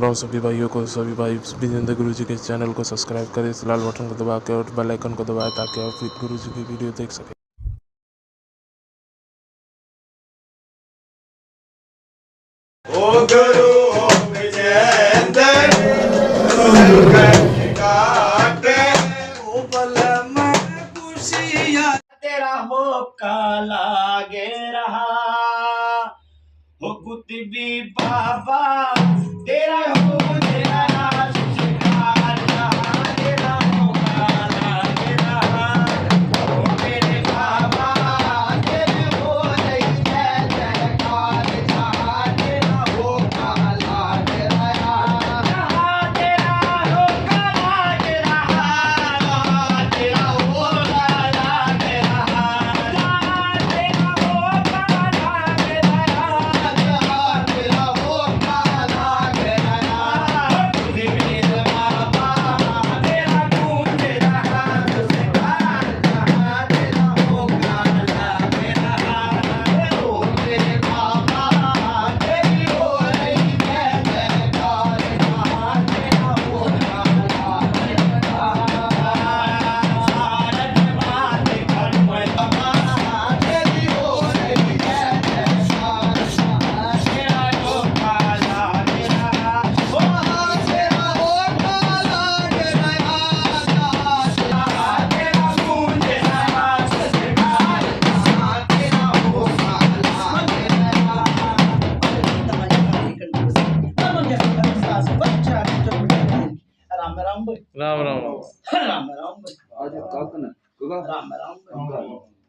राम सभी भाइयों को, सभी भाई विजेंद्र गुरु जी के चैनल को सब्सक्राइब करें, इस लाल बटन को दबा के और बेल आइकन को दबाएं ताकि आप गुरु जी की वीडियो देख सकें। ओ गुरु ओ विजेंद्र तेरा हो काला गे रहा हो कुतबी बाबा तेरा हो तेरा राजकार रहा तेरा हो काला गे रहा हो मेरे बाबा तेरे हो रही जय जयकार रहा तेरा हो काला गे रहा तेरा हो काला गे रहा तेरा हो काला गे रहा तेरा हो काला गे रहा तेरा हो काला गे रहा तुझे मेरे बाबा तेरा गूंज रहा तुझे कार रहा तेरा हो काला गे रहा ओ मेरे बाबा तेरी हो रही जय जयकार रहा तेरा हो काला गे रहा सारन बात कर मैं बाबा तेरी हो रही जय जयकार रहा तेरा हो काला गे रहा ओ तेरा हो काला गे रहा तेरा गूंज रहा तुझे कार रहा तेरा हो काला गे रहा राम राम भाई राम राम। राम राम भाई आज काकन गुगा राम राम भाई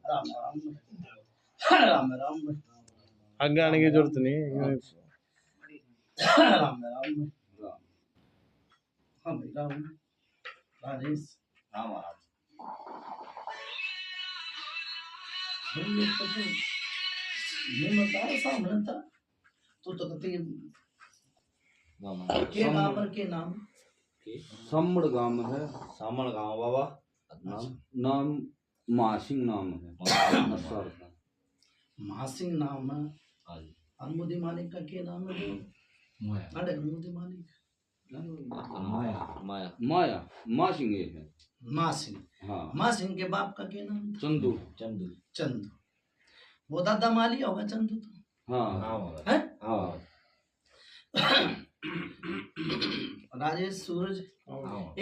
राम राम भाई राम राम भाई आगे आने की जरूरत नहीं। राम राम भाई हाँ भाई राम राजेश राम राम ये बता सामने था तू तो कहती के नाम पर के नाम समड़ गांव है। सामण गांव बाबा नाम मासिंग नाम है। असर का महासिंह नाम है अनमुदी मालिक का के नाम है अरे अनमुदी मालिक माया माया मासिंग ये है। माँ सिंह हाँ माँ सिंह के बाप का क्या नाम था चंदू चंदू चंदू वो दादा माली होगा चंदू तो हाँ है हाँ राजेश सूरज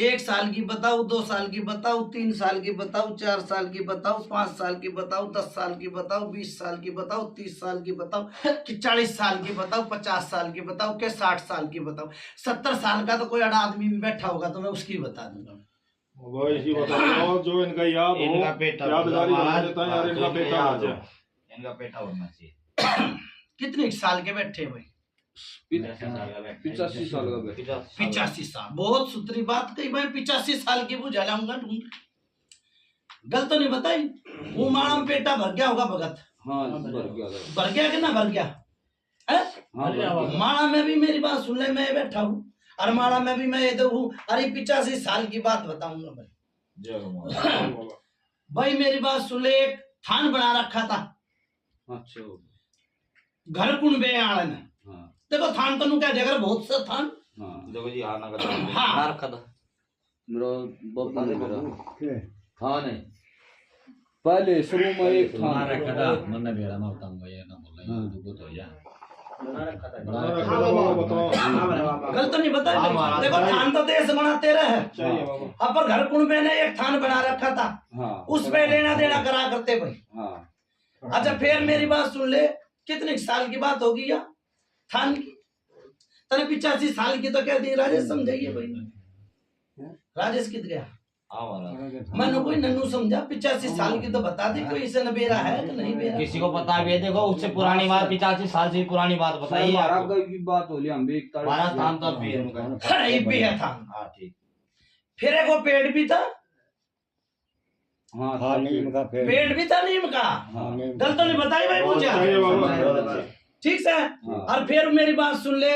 1 साल की बताओ 2 साल की बताओ 3 साल की बताओ 4 साल की बताओ 5 साल की बताओ 10 साल की बताओ 20 साल की बताओ 30 साल की बताओ कि 40 साल की बताओ 50 साल की बताओ कि 60 साल की बताओ 70 साल का तो कोई अड़ा आदमी भी बैठा होगा तो मैं उसकी बता दूंगा वो इसी बताओ जो इनका याद हो इनका पेटा यादगारी बना देता है यार इनका बेटा हो जाए इनका पेटा होना चाहिए कितने साल के बैठे भाई 85 साल का बेटा 85 साल बहुत सुथरी बात कही भाई 85 साल की बुझा लाऊंगा ढूंढ गलत तो नहीं बताई वो माणा में पेटा भर गया होगा भगत हाँ भर गया था। भर गया कि ना भर गया है हाँ भर गया। माणा में भी मेरी बात सुन ले मैं बैठा हूँ और माणा में भी मैं ये तो हूँ अरे 85 साल की बात बताऊंगा भाई भाई मेरी बात सुन ले एक थान बना रखा था अच्छा घर कुण बे आड़ में हाँ देखो थान तो क्या जगह बहुत सा थान हाँ देखो जी हाँ नगर हाँ ना रखा था मेरा बाबू ने मेरा हाँ नहीं पहले शुरू में एक था रखा था मैंने बेरा में बताऊंगा ये ना बोला ये दुगो तो या गलत तो नहीं बताया देखो थान तो देश बनाते रहे अब पर घर कुंबे ने एक थान बना रखा था हाँ उसमें लेना देना करा करते भाई हाँ अच्छा फिर मेरी बात सुन ले कितने साल की बात होगी या थान की तने 85 साल की तो कह दी राजेश समझाइए भाई राजेश कित गया मैंने कोई नन्नू समझा 85 साल की तो बता दी कोई इसे न बेरा है कि नहीं बेरा किसी को पता भी है देखो उससे पुरानी बात 85 साल से पुरानी बात बताइए हमारा की बात हो लिया हम भी 12 स्थान तो भी है उनका एक भी है थान हाँ ठीक फिर एक वो पेड़ भी था हाँ पेड़ भी था नीम का गलत तो नहीं बताई भाई मुझे ठीक से और फिर मेरी बात सुन ले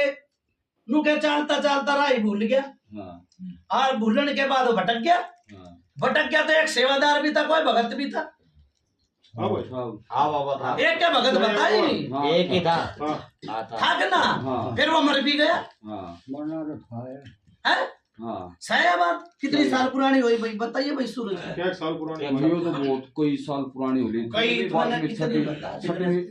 नू क्या चालता चालता राही भूल गया और भूलने के बाद वो भटक गया तो एक सेवादार भी था कोई भगत भी था हाँ भाई हाँ बाबा था एक क्या भगत बताई नहीं हाँ, एक ही था हाँ हाँ था था कि ना हाँ। फिर वो मर भी गया हाँ है हाँ सही है बात कितनी साल पुरानी हुई भाई बताइए भाई सूरज क्या एक साल पुरानी ये तो बहुत कई साल पुरानी होगी कई तो मैंने कितनी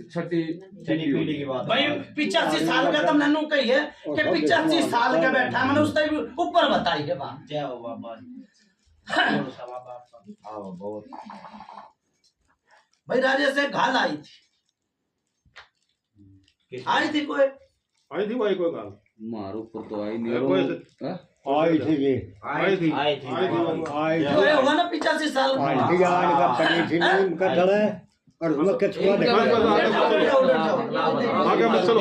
छठी छठी पीढ़ी की बात भाई 85 साल का तो मैंने कही है कि 85 साल का बैठा मैंने उससे भी ऊपर बताई है बात जय हो बाबा हाँ बहुत भाई राजेश से घाल आई थी कोई आई थी भाई कोई गाल मारो ऊपर तो आई है कोई नहीं से- हाँ? आई थी आई थी आई थी बाबा। कोई होगा ना 85 साल का आगे मत चलो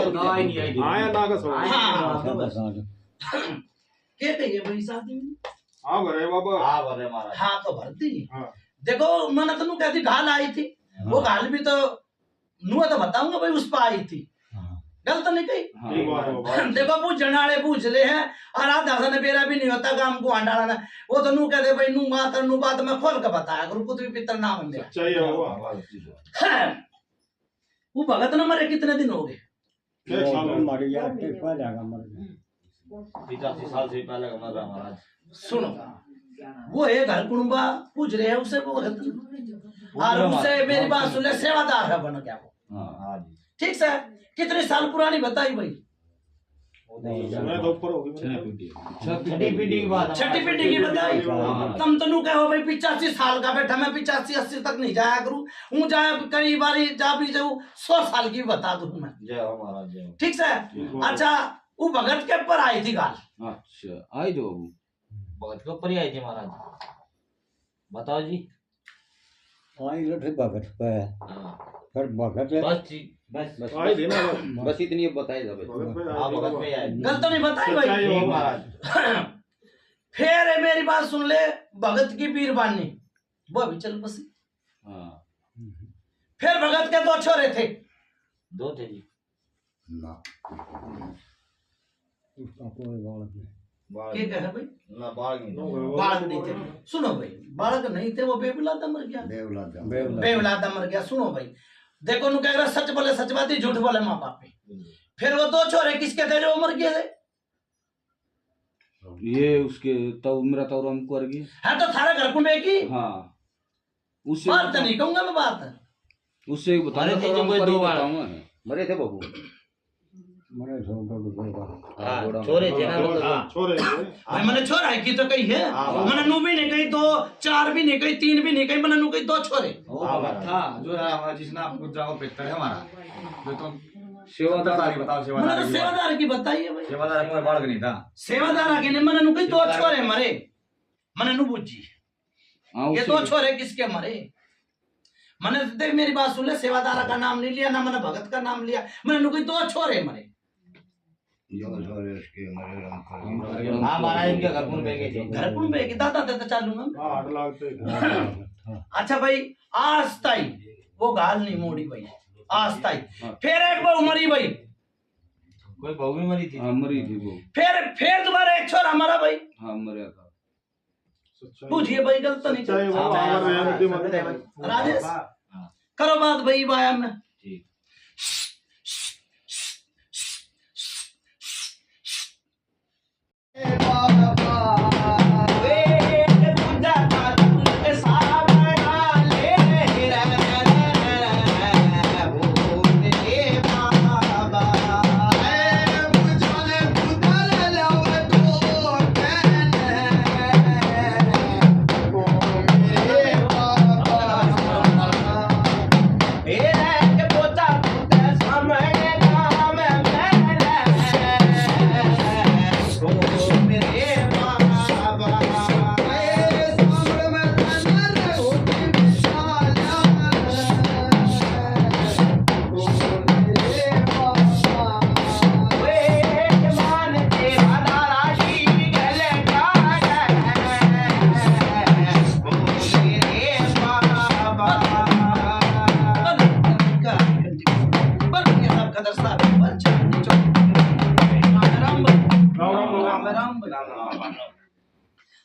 आया ना का सो हाँ क्या कहिए भाई शादी में हाँ भरे बाबा हाँ भरे महाराज हाँ तो भरती हाँ देखो मैंने तो कहती घाल आई थी वो घाल भी तो नुआ तो बताऊंगा भाई उस पर आई थी गलत नहीं कही ठीक बात है बाबा। देखो पूछ जनाड़े पूछ ले हैं और आधा सन बेरा भी नहीं होता काम को अंडाड़ा ना वो तो नू कहते भाई नू मातर नू बात मैं खोल के बताया करूँ कुछ भी पितर ना बन गया चाहिए बाबा वो भगत न मरे कितने दिन हो गए एक साल हो। 85 साल से पहले का मर रहा महाराज सुनो वो है घर कुणबा पूछ रहे हैं उसे वो भगत और उसे मेरी बात सुन ले सेवादार है बन गया वो हाँ जी ठीक से कितने साल पुरानी बताई भाई मैं तो ऊपर होगी छठी पीढ़ी की बात है। छठी पीढ़ी की बताई तुम तनु कहो भाई 85 साल का बैठा मैं 85-80 तक नहीं जाया करूं हूं जाए कई बारी जा भी जाऊं 100 साल की भी बता दूं मैं जय हो महाराज जय हो ठीक से अच्छा वो भगत के ऊपर आई थी गाल अच्छा आई जो भगत के ऊपर ही आई थी महाराज बताओ जी हाँ बस जी बस आई थी ना बस इतनी बताई जावे हाँ भगत में ही आई थी। गलत तो नहीं बताई सच्चाई भाई है। ठीक महाराज फिर है मेरी बात सुन ले भगत की बीरबानी वो भी चल बसी हाँ फिर भगत के 2 छोरे थे दो थे जी के कहे भाई ना बाढ़ नहीं था। बालक नहीं थे सुनो भाई बालक नहीं थे वो बेवलादा मर गया बेवलादा मर गया सुनो भाई देखो नु कह रहा सच बोले सच बात ही झूठ बोले माँ बाप पे फिर वो 2 छोरे किसके थे जो मर गए थे ये उसके तब मेरा तो हम कर गई है तो थारा घर कुंबे की हाँ उससे बात तो नहीं कहूंगा मैं बात उससे एक बता मरे थे जो कोई 2 बार मरे थे बाबू हाँ छोरे थे ना वो तो। छोरे भाई मैंने छोरा है की तो कही है हाँ। मैंने नु भी नहीं कही 2 4 भी नहीं कही 3 भी नहीं कही मैंने नु कही 2 छोरे हाँ महाराज था जो है हमारा जिसने आपको जाओ बेहतर है हमारा जो तो सेवादार सेवादार बताओ मैंने तो सेवादार सेवादार की बताई है भाई सेवादार कोई बालक नहीं था सेवादार आगे ने मैंने नु कही 2 छोरे मरे मैंने नु बुझी हाँ ये 2 छोरे किसके मरे मैंने देख मेरी बात सुन ले सेवादार का नाम नहीं लिया ना मैंने भगत का नाम लिया मैंने नु कही 2 छोरे मरे हाँ महाराज इनके घर में गए थे घर कुण पे दादा दादा चालूंगा हाँ 8 लाख से अच्छा भाई आज ताई वो गाल नहीं मोड़ी भाई आज ताई फिर एक बहू मरी भाई कोई बहू भी मरी थी हाँ मरी थी वो फिर दोबारा एक छोरा मरा भाई हाँ मरा था सच्चाई पूछिए भाई गलत तो नहीं सच्चाई चल- बाबा अगर रहमती मत राजेश करो बात भाई बायाम में ठीक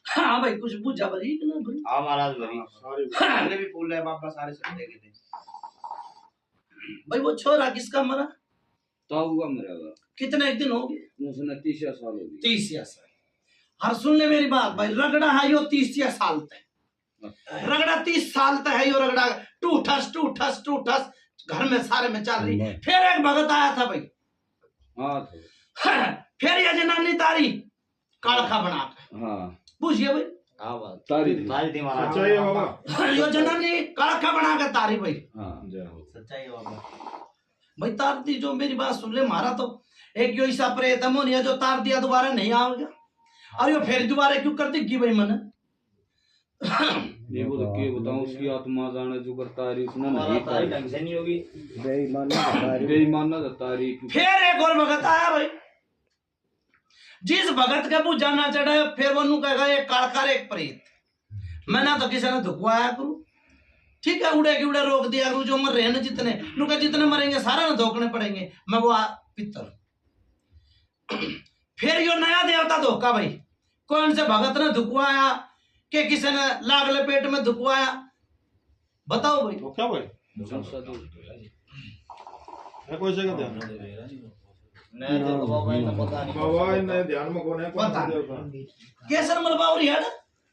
हाँ भाई कुछ पूछा भाई हाँ महाराज भरी सारी हमने भी बोल रहे बाबा सारे सब देखे थे भाई वो छोरा किसका मरा? ताऊ का मेरा हुआ। कितने दिन हो गए? उसने 30 साल हो गए। 30 साल। हर सुन ले मेरी बात भाई, रगड़ा है यो 30 साल तक, रगड़ा 30 साल तक है यो रगड़ा, टूठस घर में सारे में चल रही। फिर एक भगत आया था भाई, हाँ फिर ये जनानी तारी कालखा बना के, हाँ पूछिए भाई, हाँ बात तारी तारी थी महाराज। सच्चाई है बाबा। यो जनानी कालखा बना के तारी भाई, हाँ सच्चाई है बाबा। भाई तार दी। जो मेरी बात सुन ले, मारा तो एक यो ऐसा प्रेत मोनिया जो तार दिया दोबारा नहीं आओगे, और यो फिर दोबारा क्यों कर देगी भाई मन? ये वो तो क्या बताऊं, उसकी आत्मा जाने जो करता है उसने हमारा नहीं तारी ढंग से नहीं होगी। बेईमानना जाता है। फिर एक और भगत आया भाई, जिस भगत के पूजा ना चढ़े फिर वो कहेगा एक कालकार एक प्रेत। मैंने तो किसी ने धुकवाया करूं, ठीक है, उड़े की उड़े रोक दिया करूं, जो मर रहे हैं जितने नुका जितने मरेंगे सारा ना धोकने पड़ेंगे, मैं वो पितर। फिर यो नया देवता धोखा भाई, कौन से भगत ने धुकवाया कि किसी ने लाग लपेट में धुकवाया, बताओ भाई। वो क्या भाई? है कोई जगह ध्यान नहीं तो बाबा इन्हें पता नहीं। बाबा इन्हें ध्यान में कौन है? पता केसर मल बावरी है ना,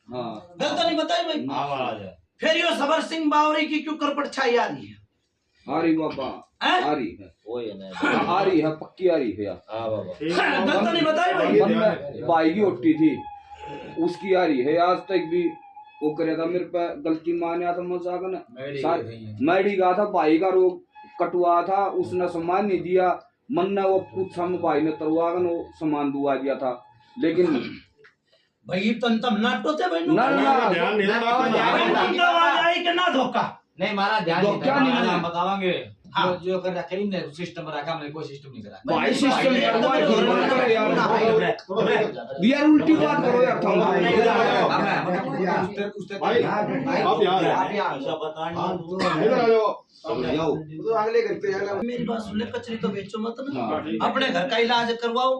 हाँ गलत नहीं बताई भाई। हाँ महाराज। फिर यो सबर सिंह बावरी की क्यों करपट छाई आ रही है? आरी बाबा हैं? आरी है, वो है ना। आरी है, पक्की आरी है यार। हाँ बाबा। गलत नहीं बताई भाई। मन में भाई की उठी थी, उसकी आरी है। आज तक भी वो करे था मेरे पे गलती माने तो मजाक ना, मैडी गया था, भाई का रोग कटवा था, उसने सामान नहीं दिया, मन ने वो पूछा में भाई ने तरवा वो सामान दुआ दिया था, लेकिन भाई तम नाटो थे भाई, ना ना ध्यान नहीं भाई रखा। तुम तो आवाज आई कि ना धोखा। नहीं महाराज ध्यान तो नहीं क्या था, नहीं महाराज है? हम बतावांगे। हाँ। जो कर रखा हमने सिस्टम रखा, हमने कोई सिस्टम नहीं करा। भाई सिस्टम भाई, करवा एकदम घुरवा करो यार उल्टी बात करो यार तुम। भाई आप यहाँ इधर आ जाओ। मेरी बात सुन ले, कचरी तो बेचो मत ना, हाँ। अपने घर का इलाज करवाओ।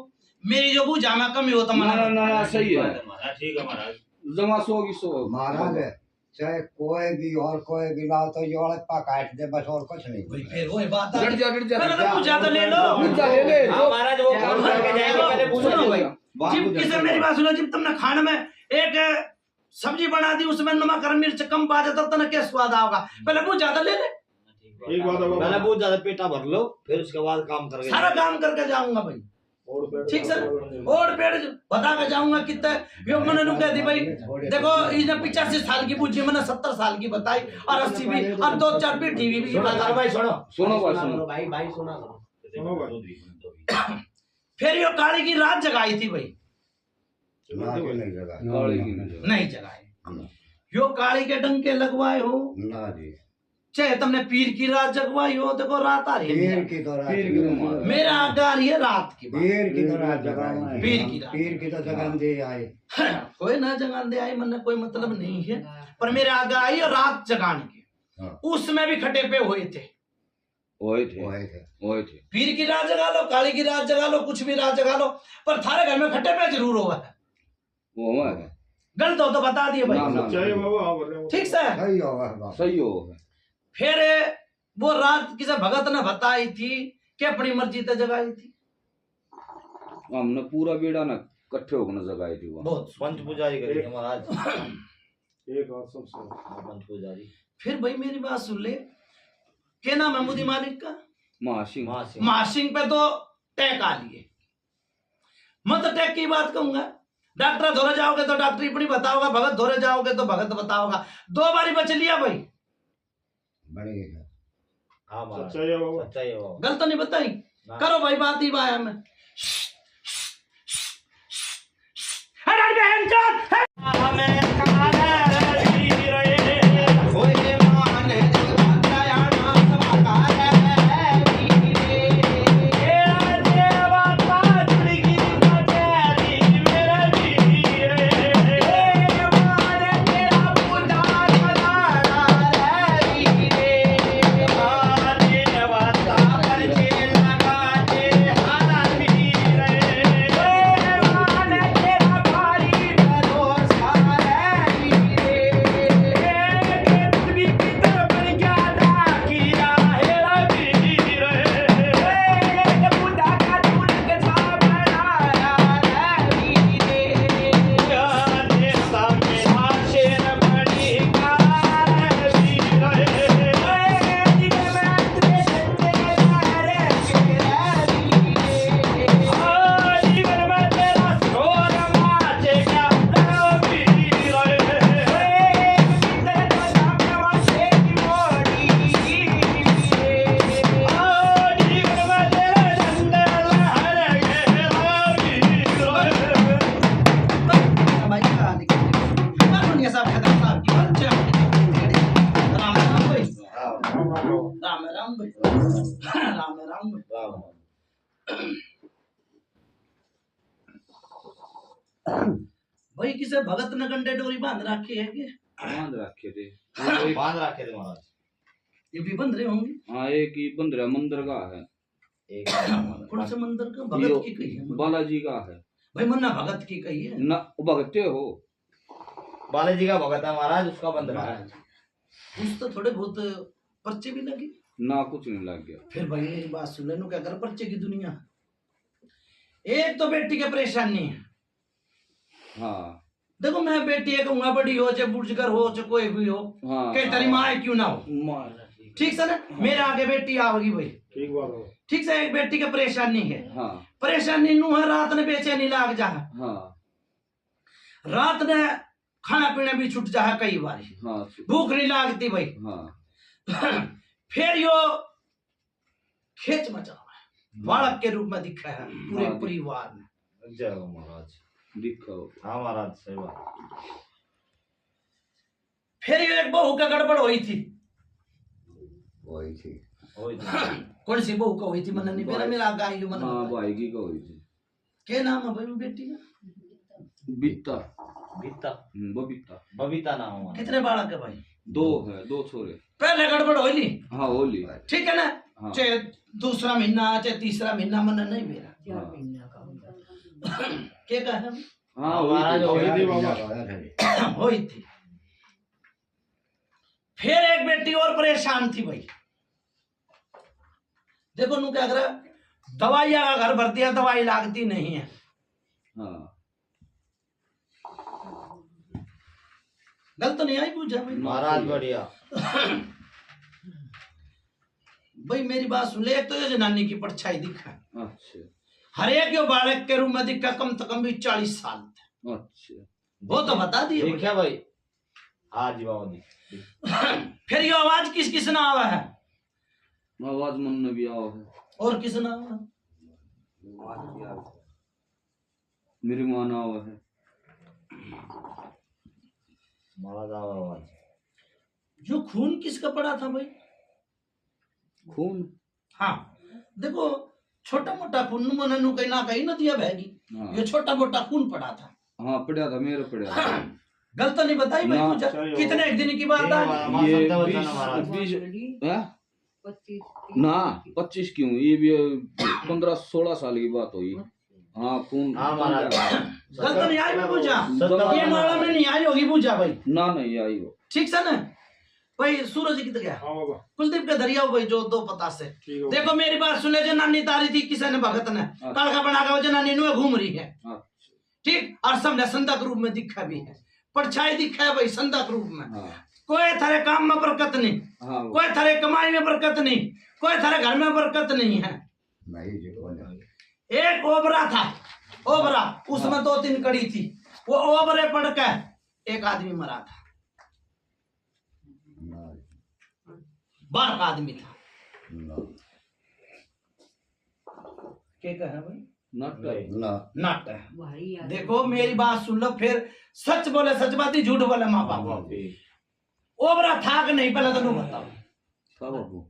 मेरी जो बूझा में कमी हो तो ना मना। ना ना सही है, ठीक है महाराज। जमा सो की सो महाराज चाहे कोई भी और कोई भी लाओ तो ये औरत पा काट दे बस, और कुछ नहीं। भाई फिर वही बात आ डर गई। जा पहले तो पूछा तो ले लो। ले ले हाँ महाराज, वो कौन करके जाएगा पहले पूछो सुनो भाई, बात जिब बुझा। किसे मेरी बात सुनो, जिब तुमने खाने में एक सब्जी बना दी, उसमें नमक और मिर्च कम पा जाता तो क्या स्वाद आओगा? पहले पूछा तो ले ले, एक बात है पहले बाबा। बहुत ज्यादा पेटा भर लो, फिर उसके बाद काम करके सारा काम करके जाऊंगा भाई, ठीक सर। और पेड़ बता के जाऊंगा कितने। यो मैंने नु कह दी भाई, देखो इसने 85 साल की पूछी, मैंने 70 साल की बताई, और 80 भी, और 2-4 भी टीवी भी बता। भाई सुनो सुनो भाई सुनो, सुनो भाई। फिर यो काली की रात जगाई थी भाई, ना कि नहीं लगा गाड़ी की नजर। नहीं जगाए। यो काली के डंके लगवाए हो, ना जी, चाहे तुमने पीर की रात जगवाई हो, देखो रात आ रही पीर है, की तो रात, पीर की तो मार। मेरा आगे आ रही है रात की बात। पीर की तो रात जगाई, पीर की रात। पीर की तो जगह दे आए। कोई ना जगान दे आई, मन कोई मतलब नहीं है, पर मेरे आगे आई और रात जगाने की। हाँ। उसमें भी खटे पे हुए थे, ओए ओए थे थे। ओए थे। पीर की रात जगा लो, काली की रात जगा लो, कुछ भी रात जगा लो, पर थारे घर में खटे पे जरूर हुआ है। वो है गलत हो तो बता दिए ना, भाई, ना। सच्चाई है बाबा, आप बोल रहे हो। ठीक से। सही होगा बाप। सही हो। फिर वो रात किसी भगत ने बताई थी कि अपनी मर्जी से जगाई थी। हमने पूरा बेड़ा ना इकट्ठे होकर जगाई थी वो। बहुत पंच पुजारी करेंगे महाराज। एक बात सब सुनो। पंच पुजारी। फिर भाई मेरी बात सुन ले, क्या नाम है मुदी मालिक का? महासिंह। महासिंह पे तो टैक आ लिए, मैं तो टैक की बात कहूंगा। डॉक्टर धोरे जाओगे तो डॉक्टरी अपनी बताओगा, भगत धोरे जाओगे तो भगत बताओगा। 2 बारी बच लिया भाई, बड़ी है। हाँ महाराज, सच्चाई है बाबा। सच्चाई है बाबा। गलत नहीं बताई। करो भाई बात ही बाया में। अरे बहन जान, हमें कहा भाई किसे भगत ने गंडे डोरी बांध रखी है कि बांध रखे थे बांध रखे थे महाराज। ये भी बंध रहे होंगे। हाँ एक ही बंदरा मंदिर का है, एक कौन से मंदिर का? भगत की कही है बालाजी का है भाई, मन्ना भगत की कही है ना, भगते हो बालाजी का भगत है महाराज, उसका बंद रहा है। उस तो थोड़े बहुत पर्चे भी लगे। ना, कुछ नहीं लग गया। फिर भाई मेरी बात सुन ले, क्या कर पर्चे की दुनिया। एक तो बेटी के परेशानी है। हाँ देखो मैं बेटी है कहूंगा, बड़ी हो चाहे बुजुर्ग हो चाहे कोई भी हो, हाँ कई तारी माँ है क्यों ना हो, ठीक से ना। मेरे आगे बेटी आओगी भाई, ठीक बात है। ठीक से। एक बेटी के परेशानी है, हाँ परेशानी नू है रात ने बेचैनी लाग जा, हाँ रात ने खाना पीना भी छूट जा कई बार, हाँ भूख नहीं लागती भाई। हाँ फिर यो खेच मचा है, बालक के रूप में दिखा है पूरे हाँ। परिवार में। जय हो महाराज। दिखाओ। हाँ महाराज सही बात। फिर यो एक बहू का गड़बड़ हुई थी। वही थी। वही तो। कौन सी बहू का हुई थी? मन नहीं मेरा मेरा गाय मन। हाँ भाई की का हुई थी। क्या नाम है भाई बेटी का? बीता बीता बबीता बबीता नाम है हमारा। कितने बालक है भाई? 2 है, 2 छोरे। पहले गड़बड़ होली, हाँ होली। ठीक है ना। हाँ। चाहे दूसरा महीना चाहे तीसरा महीना, मन नहीं मेरा हाँ। क्या कहा है? हाँ महाराज हो गई थी बाबा। हुई थी। फिर एक बेटी और परेशान थी भाई। देखो नू क्या करा, दवाई का घर भर दिया, दवाई लागती नहीं है। हाँ गलत तो नहीं आई पूछा भाई? महाराज बढ़िया। भाई मेरी बात सुन ले, एक तो ये जनानी की परछाई दिखा, अच्छा हर एक यो बालक के रूप में दिखा, कम से कम भी 40 साल थे। अच्छा वो तो बता दिए ठीक है भाई। हाँ जी बाबा जी। फिर ये आवाज किस किस ने आवा है? आवाज मन में भी आओ है। और किस ने आवा? मेरी माँ ना आओ है। महाराज आवाज। जो खून किसका पड़ा था भाई? खून। हाँ देखो, छोटा मोटा खून मन नु कहीं ना कहीं नदिया बहगी, हाँ ये छोटा मोटा खून पड़ा था। हाँ पड़ा था, मेरे पड़ा था। गलत तो नहीं बताई भाई ना, मुझे? कितने एक दिन की बात आज? ये महाराज 20 ना 25 क्यों, ये भी 15-16 साल की बात हुई। हाँ खून। हाँ महाराज। गलत तो नहीं आई मैं पूछा? सत्तर- ये माला में नहीं आई होगी पूछा भाई, ना नहीं आई वो। ठीक से ना भाई। सूरज किधर गया? हाँ बाबा। कुलदीप का दरिया भाई, जो 2 पता से। ठीक है। देखो मेरी बात सुने, जनानी तारी थी किसी ने भगत ने, कल का बना के जनानी नु घूम रही है, अच्छा ठीक। और सबने संदक रूप में दिखा भी है, परछाई दिखा है भाई संदक रूप में। हाँ कोई थारे काम में बरकत नहीं, हाँ वो। कोई थारे कमाई में बरकत नहीं, कोई थारे घर में बरकत नहीं है। नहीं जी कौन है? एक ओबरा था, ओबरा, उसमें 2-3 कड़ी थी। वो ओबरे पड़ के एक आदमी मरा था, ना, 12 का आदमी था। ना, क्या कहा भाई? नाटक। ना, नाटक। देखो मेरी बात सुन लो, फिर सच बोले सच बात ही, झूठ बोले माँ बाप। ओबरा था कि नहीं पहले तो तुम बताओ। था बाबू।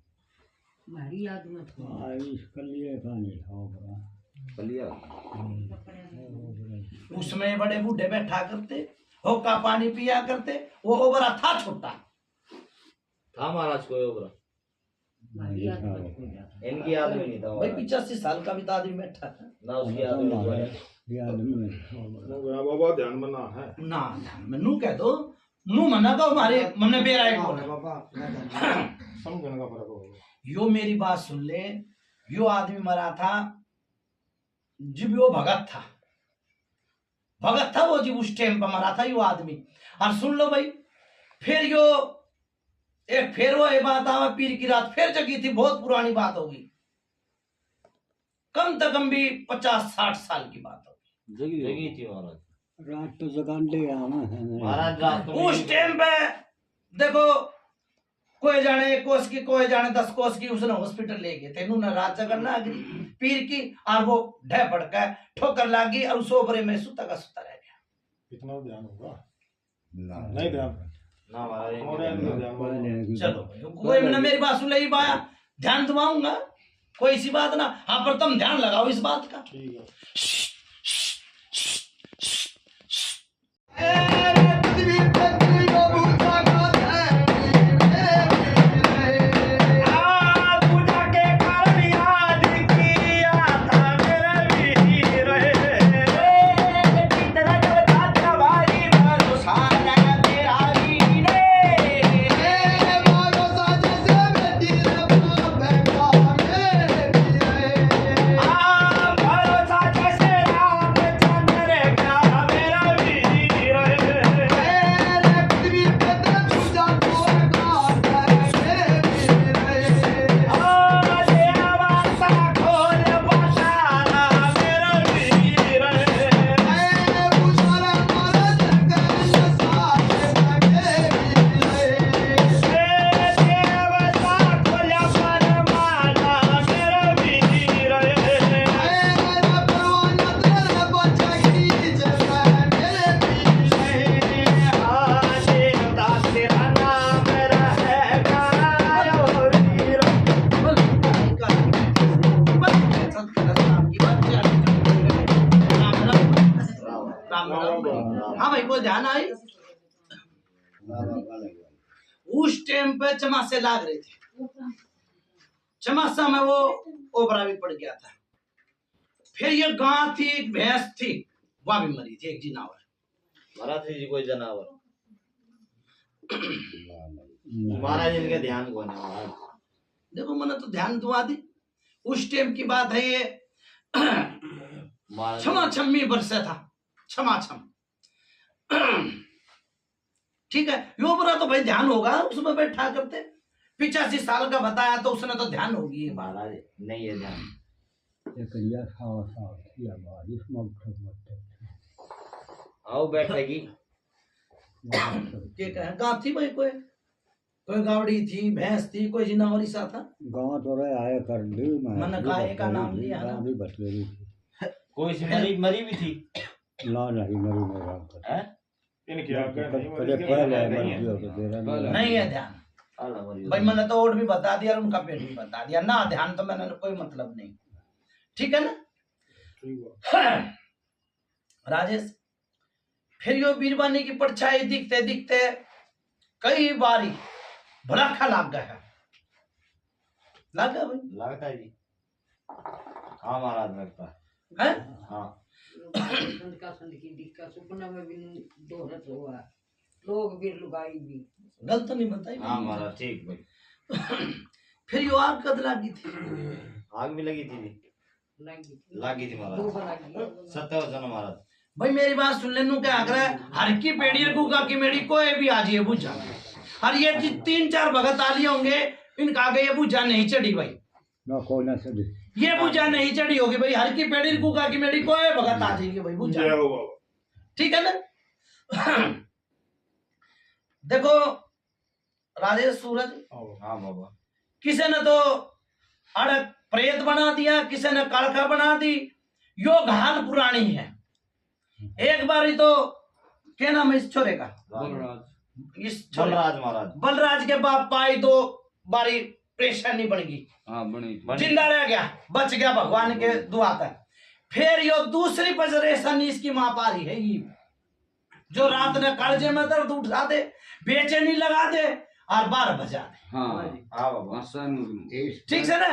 कलिया। उसमें बड़े बूढ़े बैठा करते, होका पानी पिया करते। वो ओबरा था छोटा, था महाराज कोई ओबरा। इनकी याद में नहीं था भाई महाराज। 85 साल का भी तो आदमी बैठा था ना उसकी याद में नहीं। हो गया बाबा, ध्यान में ना है। ना। मैं नू कह दो, नू मना का हमारे मन में बेरा एक बोला। समझने का फर्क होगा। यो मेरी बात सुन ले, यो आदमी मरा था जब वो भगत था, भगत था वो जी, उस टाइम पर मरा था यो आदमी। और सुन लो भाई, फिर यो एक फिर वो ये बात आवा, पीर की रात फिर जगी थी, बहुत पुरानी बात होगी, कम से कम भी 50-60 साल की बात होगी। जगी थी महाराज। रात तो जगान ले महाराज रात को उस टाइम पे देखो, कोई जाने 1 कोस की, कोई जाने 10 कोस की, उसने हॉस्पिटल ले गए थे। इन्होंने रात जगरना अगली पीर की, और वो ढह पड़ गया, ठोकर लगी, और उस ओबरे में सुता का सुता रह गया। कितना ध्यान होगा? ना, नहीं ध्यान। ना महाराज और इनका ध्यान होगा। चलो भाई, कोई मैंने मेरी बात सुन ली बाया, ध्यान दुआऊंगा, कोई सी बात ना। हाँ पर तुम ध्यान लगाओ इस बात का। ठीक है। राम राम भाई। हाँ भाई कोई ध्यान आई उस टाइम पे चमासे लाग रहे थे, चमासा में वो ओबरा भी पड़ गया था। फिर ये गां थी, एक भैंस थी, वहां भी मरी थी, एक जिनावर मरा थी जी कोई जनावर। महाराज इनके ध्यान को नहीं महाराज। देखो मैंने तो ध्यान दुआ दी। उस टाइम की बात है ये, क्षमा छम्मी बरसा था, क्षमा छम। ठीक है, यो बुरा तो भाई ध्यान होगा, उसमें बैठा करते 85 साल का बताया तो उसने तो ध्यान होगी ये बात। महाराज नहीं है ध्यान। आओ बैठेगी। ये कहे गाँव थी भाई, कोई गावड़ी थी, भैंस थी, कोई जिनावरी सा था। गाँव तो रहे आए कर ली मैंने गाय का नाम लिया ना। भी बतलेरी थी कोई सी मरी भी थी। ना नहीं मरी मेरा हैं? कदे पहले मर गया तो तेरा नहीं है ध्यान भाई, मैंने तो ओट भी बता दिया और उनका पेट भी बता दिया ना, ध्यान तो मैंने कोई मतलब नहीं। ठीक है ना राजेश। फिर यो बीरबानी की परछाई दिखते दिखते कई बारी भड़ाका लग गया, लग गया भाई। लगता है जी। हाँ महाराज लगता है। हाँ लोग भी लुगाई भी गलत तो नहीं बताई हाँ महाराज ठीक भाई। फिर यो आग कद लगी थी, आग भी लगी थी जी। लगी थी महाराज। 70 जन महाराज। भाई मेरी बात सुन लेनू क्या आग्रह, हर की पेड़ी रखूगा कि मेरी कोई भी आज ये बुझा। और ये 3-4 भगत आलिए होंगे, इनका आगे ये बुझा नहीं चढ़ी भाई, ना कोई ना सदी ये बुझा नहीं चढ़ी होगी भाई। हर की पेड़ी रखूगा कि मेरी कोई भगत आ जाएगी भाई बुझा। ठीक है ना। देखो राजेश सूरज, हाँ बाबा। किसी ने तो अड़क प्रेत बना दिया, किसी ने कालखा बना दी। यो घाल पुरानी है। एक बारी तो क्या नाम है इस छोरे का, इस छोरे बलराज महाराज। बलराज के बाप पाई तो बारी परेशानी बन गई, हाँ बनी जिंदा रह गया, बच गया भगवान के दुआ तक। फिर यो दूसरी परेशानी इसकी मां पारी है ये, जो रात में कालजे में दर्द उठा दे, बेचैनी लगा दे और 12 बजा दे। हाँ हाँ बाबा। ठीक है ना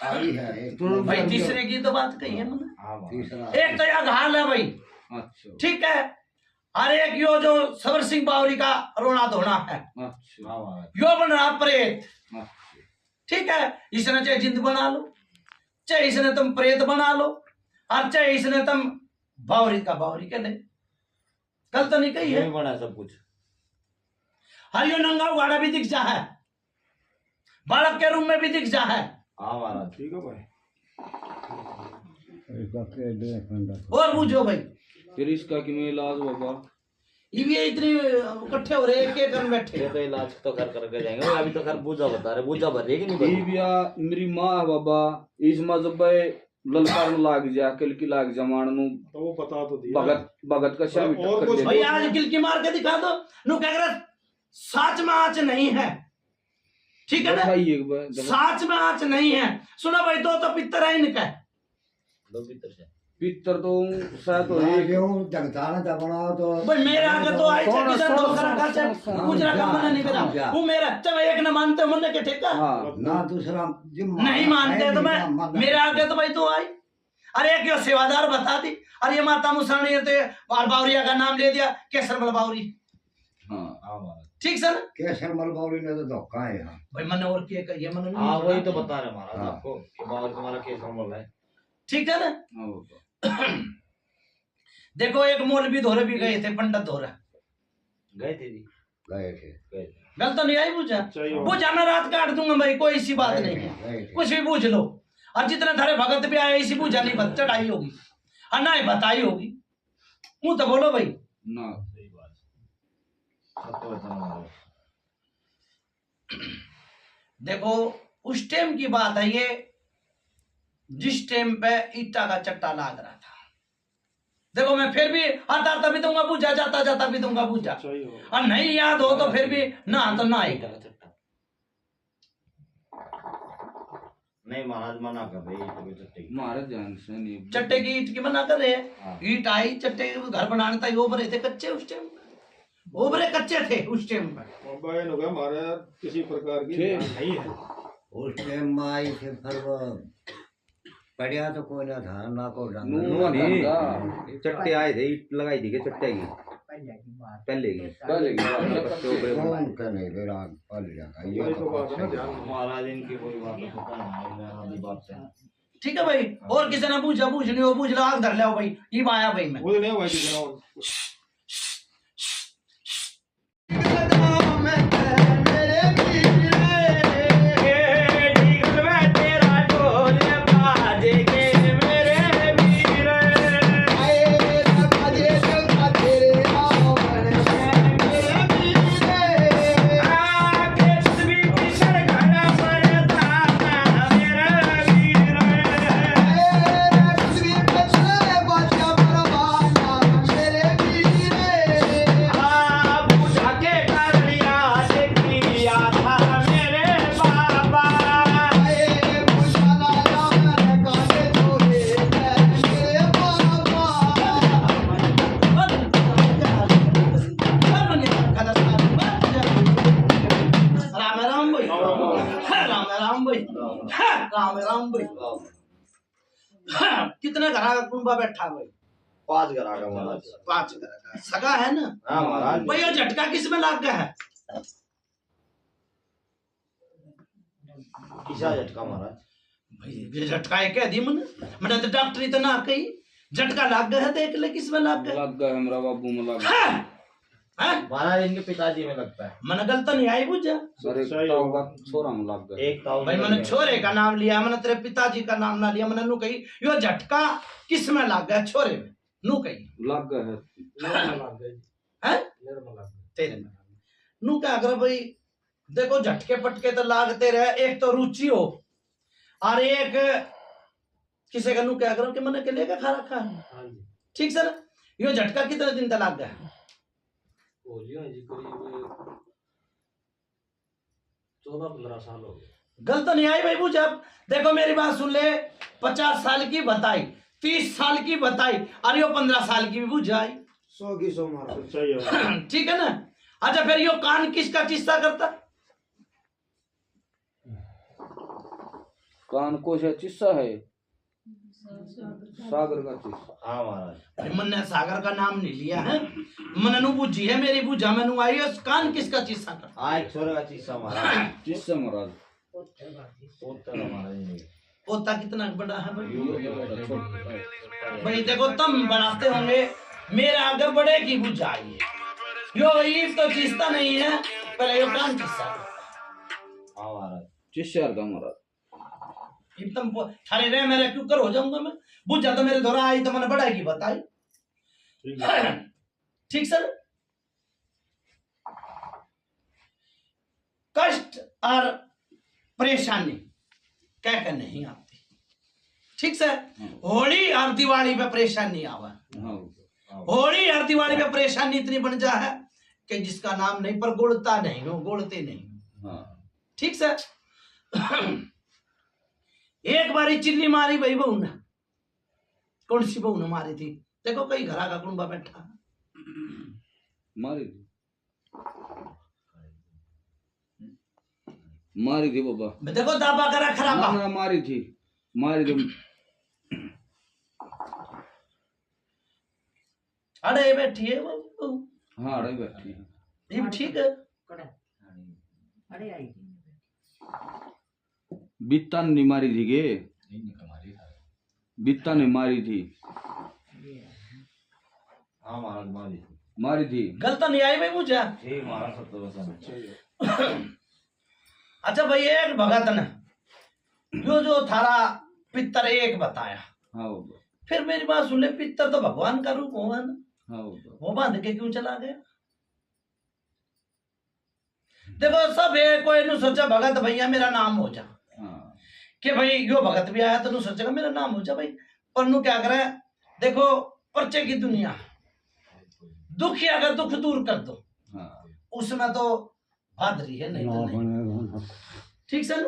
आई है भाई। तीसरे की तो बात कही है मैंने। हाँ बाबा। तीसरा एक तो यह घाल है भाई, अच्छा ठीक है, और एक यो जो सबर सिंह बावरी का रोना धोना है, अच्छा हाँ महाराज। यो बन रहा प्रेत। अच्छा ठीक है, इसने चाहे जिंद बना लो, चाहे इसने तुम प्रेत बना लो, और चाहे इसने तुम बावरी का बावरी कह दे। कल तो नहीं कही ये है। भी बना सब कुछ। हर यो नंगा उगाड़ा भी दिख जा है, बालक के रूम में भी दिख जा है। हाँ महाराज। ठीक है भाई। और पूछो भाई, फिर इसका कि मैं इलाज बाबा। ये भी इतने इकट्ठे हो रहे, एक कर बैठे। ये तो इलाज तो करके जाएंगे। वो अभी तो खर बूझा बता रहे, बूझा भर रहेगी नहीं ये भरी। बिया मेरी माँ है बाबा, इसमें जब ललकार लाग जा किलकी लाग जमान नु तो वो बता तो दिया। भगत का शामी और टक्कर कुछ दे। भाई आज किलकी मार के दिखा दो, नु कह रहा साच में आँच नहीं है। ठीक है ना, बताइए एक बार। साच में आँच नहीं है। सुनो भाई, दो तो पित्तर है इनका। दो भीतर से। पितर तो शायद तो एक जगताना दबना तो भाई मेरे आगे तो आई थे किसान दोसरा का से गुजरा का मन नहीं करा। वो मेरा चल एक न मानते मन के ठेका हाँ ना दूसरा नहीं मानते तो मैं मेरे आगे तो भाई तो आई। अरे एक यो सेवादार बता दी, अरे ये माता मुसानी थे और बावरिया का नाम ले दिया, केसर मल बावरी। हाँ हाँ महाराज। ठीक सर, केसर मलबावरी ने तो धोखा है यहाँ भाई मन और ये मन हाँ वही तो बता रहे महाराज हाँ। आपको कि बाबर तुम्हारा केस बोल रहा है। ठीक है ना। हाँ बाबा। देखो एक मौलवी धोरे भी गए थे, पंडित धोरा गए थे जी। गए थे गए थे। गल तो नहीं आई पूछा, चाहिए। पूछा मैं रात काट दूंगा भाई, कोई ऐसी बात नहीं है, गए थे कुछ भी पूछ लो। और जितने थारे भगत भी आए इसी पूछा नहीं बत चढ़ाई होगी और ना ही बताई होगी। मुंह तो बोलो भाई। ना सही बात। 70 जन महाराज। देखो उस टाइम की बात है ये, जिस टाइम पे ईटा का चट्टा लाग रहा था। देखो मैं फिर भी आता आता भी दूंगा पूछा, जाता जाता भी दूंगा पूछा, चाहिए। और नहीं याद हो तो फिर भी ना तो ना ही। नहीं महाराज मना कर रही है तो चट्टे की। महाराज जान से नहीं चट्टे की ईट की मना कर रहे हाँ। हैं। ईट आई चट्टे के घर बनाने तक ओबरे थे कच्चे उस टाइम, ओबरे कच्चे थे उस टाइम पर। बहन हो गया हमारे किसी प्रकार की ठीक। ध्यान नहीं है। उस टाइम में आई थे फिर वो पढ़िया तो कोई ना था ना को नून नहीं चट्टे आए थे ईट लगाई थी के चट्टे की पहले की कौन का नहीं मेरा पल जाएगा ये वही तो तो बात है ना, बात ध्यान है। महाराज इनकी कोई बात नहीं पता नहीं मैं अभी बात से ठीक है भाई, और किसी ने पूछा पूछ लियो, पूछ लो, आग धर लिया भाई, ये आया भाई मैं। वो नहीं हुआ किसी ने और। राम भाई कितने घरा का कुंबा बैठा भाई? 5 घर आ गया महाराज। 5 घरा का सगा है ना? हाँ महाराज। भाई ये झटका किस में लग गया है? किसा झटका महाराज? भाई ये झटका है कह दी मैंने तो डॉक्टरी तो ना कही, झटका लग गया है, देख ले किस में लग गया। लग गया हमरा बाबू में लग गया। हैं? महाराज इनके पिताजी में लगता है। मैंने गलत नहीं आई बुझा सर एक ताऊ का छोरा में लग गया। एक ताऊ भाई, मैंने छोरे का नाम लिया, मैंने तेरे पिताजी का नाम ना लिया, मैंने नू कही यो झटका किस में लग गया? छोरे में नू कही लग गया है है तेरे में नू क्या कर भाई। देखो झटके पटके तो लागते रहे, एक तो रुचि हो और एक किसी का नू क्या करो कि मैंने के लेके खा रखा है। ठीक सर, यो झटका कितने दिन तक लग गया? करीब 14-15 साल हो गए। गलत नहीं आई भाई बुझ। अब देखो मेरी बात सुन ले, 50 साल की बताई, 30 साल की बताई और यो 15 साल की भी बुझ आई। 100 की 100 मारा सही है। ठीक है ना? अच्छा फिर यो कान किसका किस्सा करता? कान को से चिस्सा है सागर का चिस्सा। हाँ महाराज। मैंने सागर का नाम नहीं लिया है, मैंने नू बुझी है मेरी बुझा मैनू आई है। कान किसका चिस्सा करता? हाँ एक छोरे का चीसा महाराज। चिस्सा महाराज पोता का महाराज नहीं। पोता कितना बड़ा है भाई? भाई देखो तुम बनाते होंगे, मेरे आगे बड़े की बुझ आई है। यो ये तो चिस्ता नहीं है, पर यो कान किस्सा करता। हाँ महाराज। चिस्सा का महाराज एकदम थारे रहे मेरे क्यों कर हो जाऊंगा मैं। बुझ जाता मेरे द्वारा आई तो मैंने बढ़ाई की बताई। ठीक सर। कष्ट और परेशानी कह कर नहीं आती। ठीक सर। होली और दिवाली पे परेशानी आवा। होली और दिवाली पे परेशानी इतनी बन जा है कि जिसका नाम नहीं पर गुड़ता नहीं हो, गुड़ते नहीं। ठीक सर। एक बारी चिल्ली मारी भाई बहू ने। कौन सी बहू ने मारी थी? देखो कई घरा का कुंबा बैठा मारी थी बाबा। देखो दाबा करा खराबा। ना मारी थी अरे बैठी है बहू। हाँ अरे बैठी है। ये भी ठीक है। अरे आई बित्ता नहीं मारी थी के? बित्ता नहीं मारी थी। हाँ महाराज मारी थी। गलत नहीं आई भाई मुझे। ठीक महाराज 70%। अच्छा भाई एक भगत ने जो थारा पितर एक बताया। हाँ बाबा। फिर मेरी बात सुन ले, पितर तो भगवान का रूप हुआ ना। हाँ बाबा। वो बांध के क्यों चला गया? देखो सब है, कोई नु सोचा भगत भैया मेरा नाम हो जा कि भाई यो भगत भी आया तो नु सोचेगा मेरा नाम हो जा भाई। पर नु क्या करे, देखो पर्चे की दुनिया, दुखी अगर दुख दूर कर दो उसमें तो भादरी है नहीं तो नहीं। ठीक सर।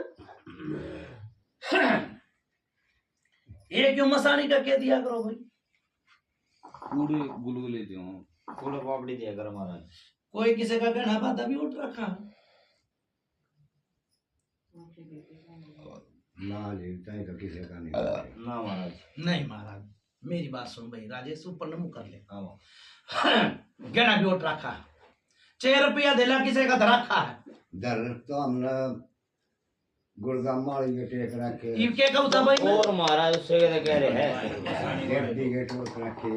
ये क्यों मसानी का कह दिया करो भाई? पूरे गुलगुले दो पूरा पापड़ी दिया करो महाराज। कोई किसी का गहना पाता भी उठ रखा है। लाल चाहे तो किसी का नहीं। ना महाराज। नहीं महाराज, मेरी बात सुन भाई राजेश, ऊपर न मुंह कर ले। हाँ। गहना भी उठ रखा है, 6 रुपया दिला किसी का रखा है। दर तो हमने गुर्दा माली के टेक रखे, ये क्या कहता भाई मैं? और महाराज उससे कह रहे हैं गेट गेट रखे।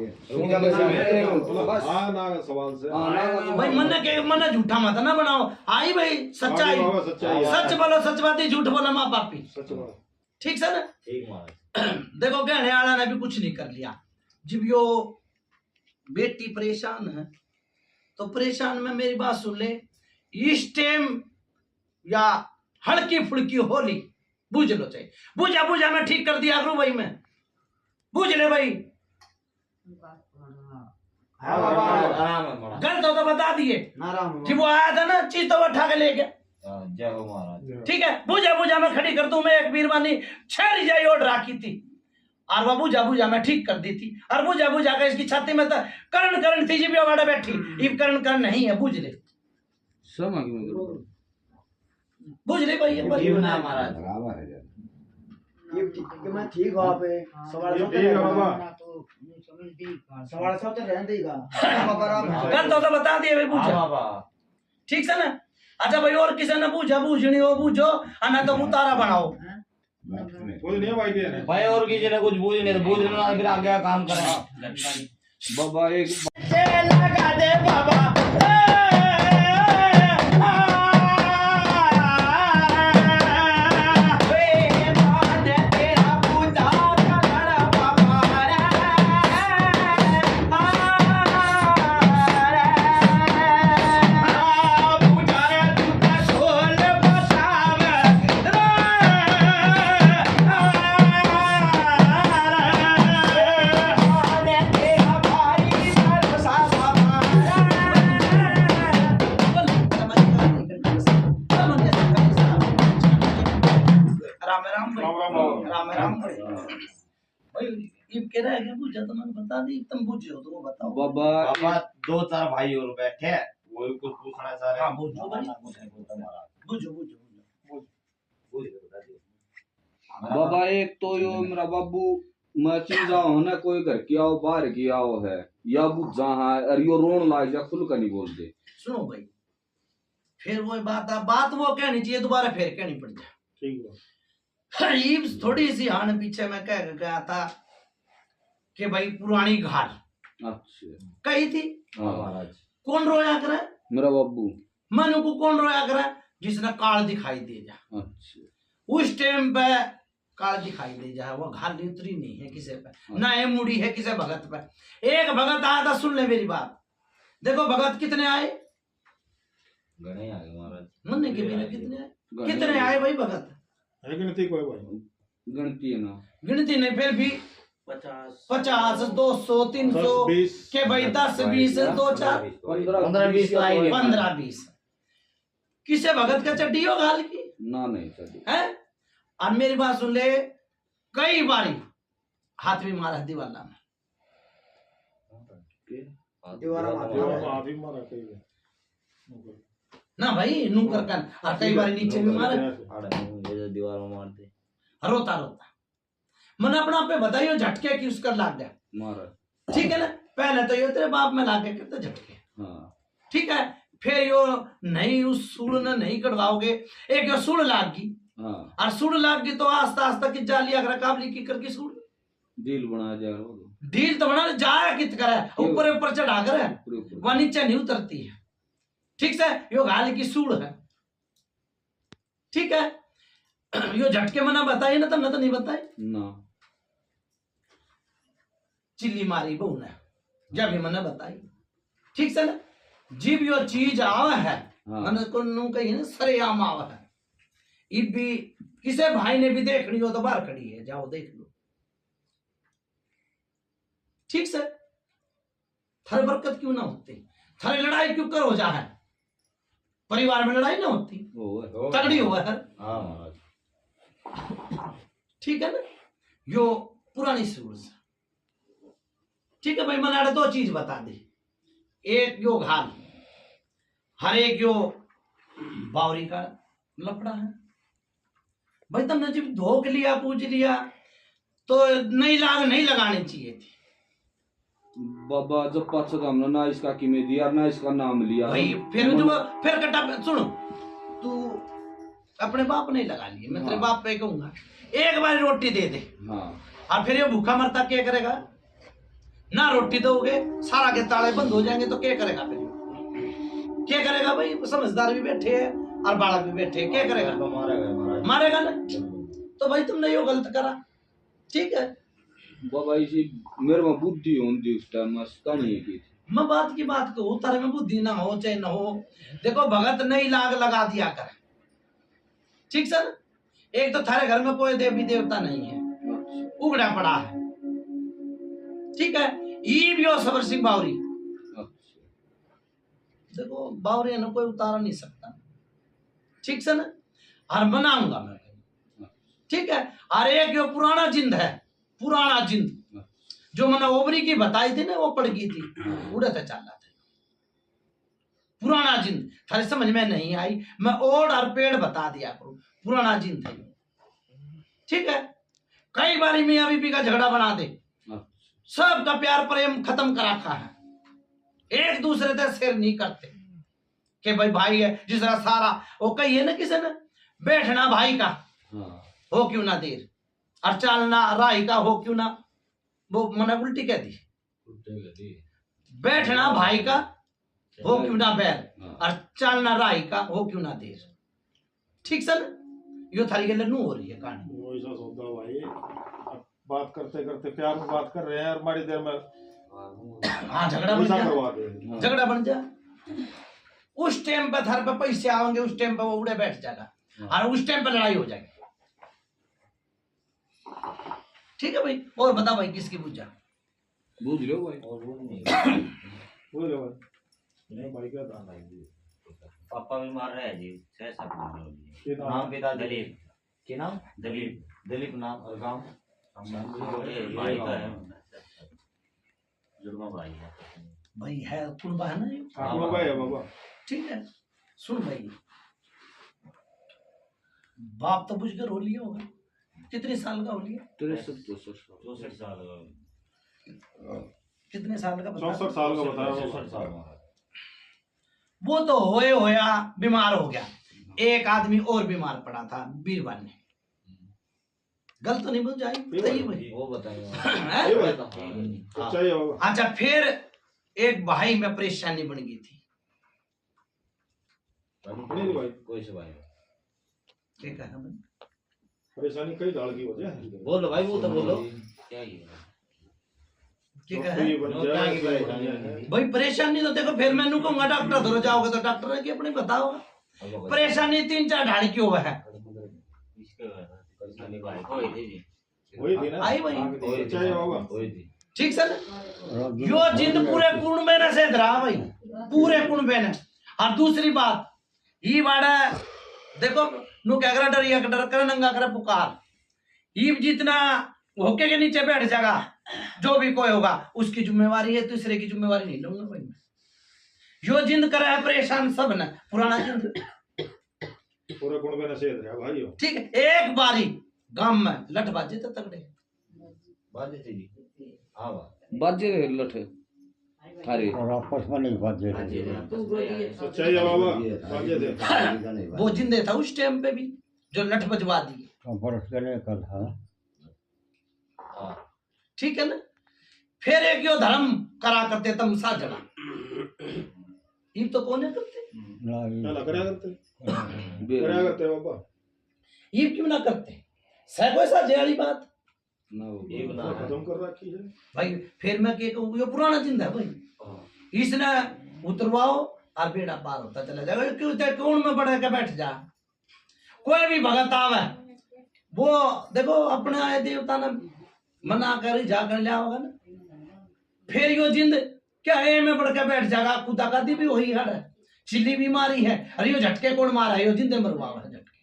हाँ ना सवाल से भाई मन झूठा मत ना बनाओ। आई भाई सच्चाई, सच बोलो, सच बात ही, झूठ बोला माँ पापी। ठीक है ना? ठीक महाराज। देखो गहने वाला ने भी कुछ नहीं कर लिया। जब यो बेटी परेशान है तो परेशान में मेरी बात सुन ले, इस टाइम या हल्की फुल्की होली बुझ लो, चाहिए बुझा बुझा मैं ठीक कर दिया करूं भाई, मैं बुझ ले भाई। गलत हो तो बता दिए। जब वो आया था ना चीज तो वो उठा के ले गया। जय हो महाराज। ठीक है, बुझा बुझा मैं खड़ी कर दूं। मैं एक बीरवानी 6 रिजाई और राखी थी और वो बुझा बुझा मैं ठीक कर दी थी। और बुझा बुझा कर इसकी छाती में तो करण थी जी भी हमारे बैठी। इब करण नहीं है, बुझ ले बुझ ले भाई। ना महाराज। बराबर है। मैं ठीक हो आप सवाल सब तो रहने देगा। गलत हो तो बता दिए भाई, बुझा। ठीक है ना? अच्छा भाई, और किसी ने पूछा पूछनी हो पूछो, ना तो मुतारा बनाओ। भाई और किसी ने कुछ बूझ नहीं तो बूझ लेना, फिर आगे काम करना। बाबा एक लगा दे बाबा। बता दी तुम बुझे हो तो वो बताओ। बाबा 2-4 भाई और बैठे, वो कुछ पूछना चाह रहे हैं। हाँ बुझो भाई, बुझो बुझो बाबा एक तो यो मेरा बाबू मैं चीजा हो ना, कोई घर की आओ बाहर की आओ है या बुझा है और यो रोन लाग जा, खुल कर नहीं बोल दे। सुनो भाई, फिर वो बात वो कहनी चाहिए दोबारा फिर कहनी पड़ जाए। ठीक थोड़ी सी हान पीछे मैं कह गया था कि भाई पुरानी घाट अच्छा कही थी। महाराज कौन रोया करे? मेरा बाबू। मनु को कौन रोया करे? जिसने काल दिखाई दे जा। अच्छा उस टाइम पे काल दिखाई दे जा, वो घाल उतरी नहीं है किसी पे, ना ये मुड़ी है किसी भगत पे। एक भगत आया था, सुन ले मेरी बात। देखो भगत कितने आए? गणे आ गए महाराज। मन्ने के बिना कितने आए भाई भगत? गिनती है ना, गिनती नहीं, फिर भी 50 200 300 के भाई 10 20 2 4 15 20 किसे भगत का चड्डी हो घाल की ना नहीं चड्डी है। और मेरी बात सुन ले, कई बारी हाथ भी मारा दीवाला में। ना भाई नू कर और कई बार नीचे भी मारा, दीवार में मारते रोता रोता। मैंने अपना पे बताइयो झटके की उसका लाग गया मारा। ठीक है ना? पहले तो ये तेरे बाप में लाग गया कितने झटके। हाँ ठीक है, फिर यो नहीं उस सूड़ ने नहीं कटवाओगे, एक यो सूड़ लाग गई। हाँ और सूड़ लाग गई तो आस्ता आस्ता की जाली अगर काबली की करके सूड़ डील बना जा ढील तो बना जाया कित करे, ऊपर ऊपर चढ़ा कर है, वह नीचे नहीं उतरती है। ठीक है, यो घाल की सूड़ है। ठीक है, यो झटके मना बताई ना, तब न तो नहीं बताई ना। चिल्ली मारी बहू ने जब भी मैंने बताई। ठीक है ना? जीव यो चीज आवा है, मैंने को नू कही ना सरेआम आवा है। इब भी किसे भाई ने भी देखनी हो तो बाहर खड़ी है, जाओ देख लो। ठीक से थारे बरकत क्यों ना होती, थारे लड़ाई क्यों कर हो जा है, परिवार में लड़ाई ना होती, तगड़ी हुआ है। ठीक है ना, यो पुरानी सूरज। ठीक है भाई, मैंने दो चीज बता दी, एक यो घाल, हर एक यो बावरी का लफड़ा है भाई। तुमने जब धोख लिया, पूछ लिया, तो नहीं लगानी चाहिए थी बाबा। जब पाछा तो हमने ना इसका कीमत दिया ना इसका नाम लिया भाई। फिर कटा सुनो, तू अपने बाप नहीं लगा लिए, मैं तेरे बाप पे कहूंगा एक बार रोटी दे दे, और फिर ये भूखा मरता क्या करेगा? ना रोटी दोगे, सारा के ताले बंद हो जाएंगे, तो क्या करेगा? फिर क्या करेगा भाई? समझदार भी बैठे हैं और बालक भी बैठे हैं, क्या करेगा? मारेगा ना। तो भाई तुमने यो गलत करा, ठीक है बाबा। इसी मेरे में बुद्धि होती उस टाइम कहानी की थी। मैं बात की बात कहूँ, तारे में बुद्धि ना हो चाहे ना हो, देखो भगत नहीं लाग लगा दिया कर, ठीक सर। एक तो थारे घर में कोई देवी देवता नहीं है, उगड़ा पड़ा है, ठीक है। ईब यो सबर सिंह बावरी, देखो बावरी ने कोई उतार नहीं सकता, ठीक सर ना। और बनाऊंगा मैं, ठीक है। और एक यो पुराना जिंद है, पुराना जिंद जो मैंने ओबरी की बताई थी ना, वो पड़ गई थी, उड़े थे चाला थे। पुराना जिंद थारे समझ में नहीं आई, मैं ओड और पेड़ बता दिया करूं, पुराना जिंद है, ठीक है। कई बारी मियां बीबी का झगड़ा बना दे, सबका प्यार प्रेम खत्म कर रखा है, एक दूसरे से शेयर नहीं करते कि भाई भाई है जिस तरह सारा वो कही है ना किसी ने, बैठना भाई का हो क्यों ना देर, और चलना राही का हो क्यों ना, वो मैंने उल्टी कह दी, बैठना भाई का हो क्यों ना बैर, और चलना राही का हो क्यों ना देर, ठीक सर। यो थारी गल नू हो रही है कहानी, वो ऐसा सोचता भाई, बात करते करते प्यार में बात कर रहे हैं और हमारी देर में हाँ झगड़ा बन करवा जा, दे। झगड़ा बन जा। उस टाइम पे थारे पे पैसे आएंगे, उस टाइम पे वो उड़े बैठ जाएगा, और उस टाइम पे लड़ाई हो जाएगी, ठीक है भाई। और बता भाई किसकी पूजा? बुझ लो भाई। बोलो भाई, भाई क्या था? पापा भी मार रहे हैं जी, 6-7 के नाम? नाम पिता दलीप, के नाम दलीप, दलीप नाम, और गांव भाई का है, जुड़वा भाई है भाई, है कुनबा है ना ये, हाँ भाई है बाबा, ठीक है। सुन भाई, बाप तो बुझ कर हो लिया होगा, कितने साल का हो लिया? 64 साल, कितने साल का? 64 साल का बताया। 64 साल। वो तो होए होया बीमार हो गया, एक आदमी और बीमार पड़ा था बीरबल ने, गलत तो नहीं बोल जाए, सही भाई, वो बताएगा। चाहिए बाबा। अच्छा, फिर एक भाई में परेशानी बन गई थी, नहीं भाई, कोई से भाई क्या कहा भाई? परेशानी कई डाल की वजह है। बोलो भाई, वो तो बोलो क्या ही क्या कहा? ये बन जाए भाई परेशानी तो देखो, फिर मैंने कहूंगा डॉक्टर धरो जाओगे तो डॉक्टर है कि अपने बताओ, परेशानी 3-4 ढाड़ी की हुआ है, वही थी ना, आई भाई, चाहिए बाबा। ठीक सर। यो जिंद पूरे कुंबे ने से धरा भाई, पूरे कुंबे ने। और दूसरी बात ये बाड़ा देखो, नु क्या करा, डर कर नंगा कर पुकार, ये जितना होके के नीचे बैठ जाएगा, जो भी कोई होगा उसकी जिम्मेवारी है, दूसरे की जिम्मेवारी नहीं लूंगा भाई मैं। यो जिंद करा है परेशान सब ने, पुराना जिंद पूरे कुंबे ने से धरा भाई हो। ठीक है। एक बारी गांव में लठ बाजे तो तगड़े बाजे थे जी, हाँ बाजे लठे थारे और आपस में नहीं बाजे सच्चाई है बाबा, बाजे थे। वो जिंदे था उस टाइम पे भी, जो लठ बजवा दिए, तो बरस गले का था। ठीक है ना। फिर एक यो धर्म करा करते तमसा जला, ये तो कौन है करते, क्या करया करते बाबा, ये क्यों ना करते, सैको ऐसा जेड़ी बात खत्म कर रखी है भाई। फिर मैं क्या कहूँ, ये पुराना जिंदा है भाई, इसने उतरवाओ और बेड़ा पार होता चला जाएगा। क्यों कौन में बढ़ के बैठ जा, कोई भी भगत आवे वो देखो अपने आए देवता ने मना कर जाकर लिया होगा ना, फिर यो जिंद क्या है में बढ़ के बैठ जाएगा, खुदा का दी भी वही हड़ है, चिल्ली बीमारी है, अरे यो झटके कौन मारा है, यो जिंदे मरवा है झटके,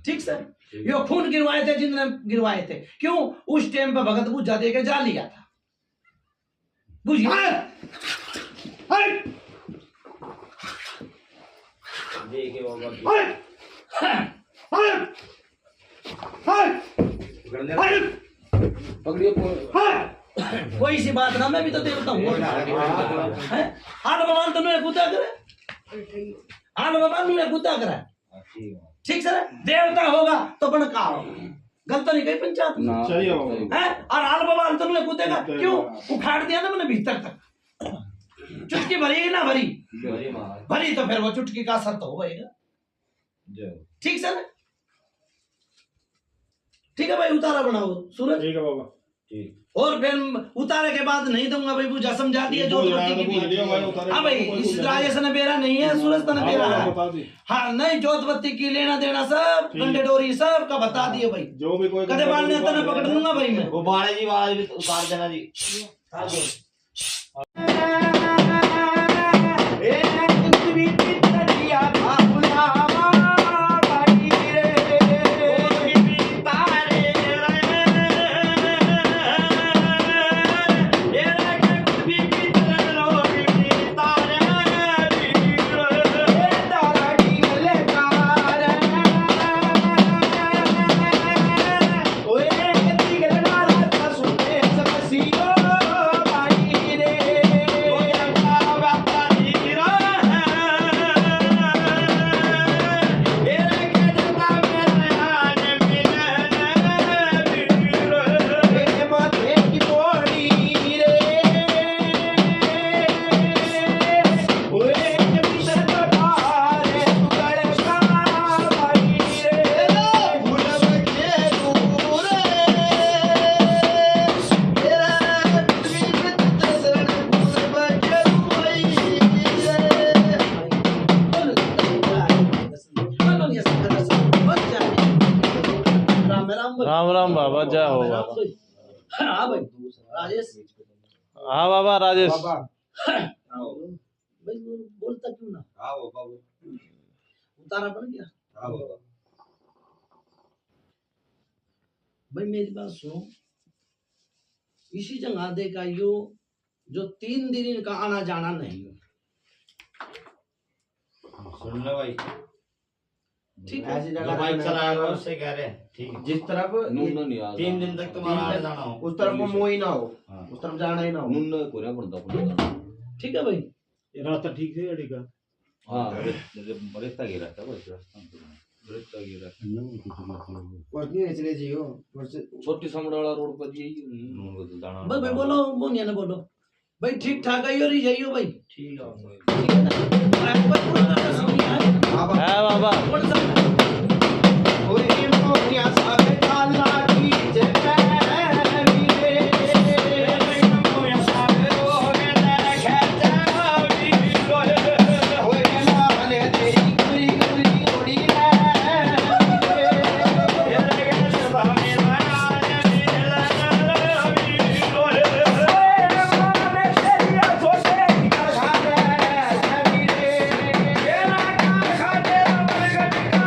ठीक सर। यो खून गिरवाए थे जिनने गिरवाए थे। क्यों? उस टाइम पे भगत बुझा दे के जा लिया था। बुझिए पकड़िए कोई सी बात ना, मैं भी तो देवता हूँ। आन भगवान तुम्हें गुदा करे, आन भगवान तुम्हें गुदा करे, ठीक सर। देवता होगा तो बनका होगा, गलत नहीं कही पंचायत में सही है। और आल भगवान तुम्हें कूदेगा। क्यों? उखाड़ दिया ना मैंने भीतर तक। चुटकी भरी ना भरी, भरी तो फिर वो चुटकी का असर तो होगा। ठीक सर, ठीक है भाई, उतारा बनाओ सूरज। ठीक है बाबा। और फिर उतारे के बाद नहीं दूंगा भाई, पूजा समझा दिया जो हाँ भाई, इस राजेश ने बेरा नहीं है, सूरज ने बेरा है। हाँ नहीं, जोत बत्ती की लेना देना सब, गंडे डोरी सब का बता दिए भाई। जो भी कोई कदे बाल नेता ने पकड़ लूंगा भाई मैं। वो बाड़े जी आवाज भी उतार देना जी। राम राम बाबा, जय हो बाबा। हाँ भाई राजेश, हाँ बाबा राजेश। भाई बोलता क्यों ना? उतारा बन गया। भाई मेरी बात सुनो, इसी जगह देखा यो जो 3 दिन इनका आना जाना नहीं है, सुन लो भाई, ठीक है? ऐसी जो जगह बाइक चलाएगा उससे कह रहे हैं, ठीक है। जिस तरफ 3 दिन तक तुम्हारा आना जाना हो, उस तरफ को मुंह ही ना हो, हाँ। उस तरफ जाना ही ना हो। ठीक है भाई। रास्ता ठीक है गाड़ी का। कुछ नहीं इसलिए जियो छोटी समड़ाला रोड पर जी भाई बोलो, बोनिया ने बोलो भाई, ठीक ठाक आई और जाइयो भाई। ठीक है। ठीक है ना? कोई पुराना रस्म नहीं है। है बाबा। कौन सा? ओए मोनिया सागे काला की जय वीरे मोनिया सागे रोगे ने खेचा वीरे ओए ना ने तेरी गुरी गुरी ओड़ी रे ये रे सामे माया ने वीरे माने तेरी छोटे कर खाते वीरे ये ना खाते मरगट का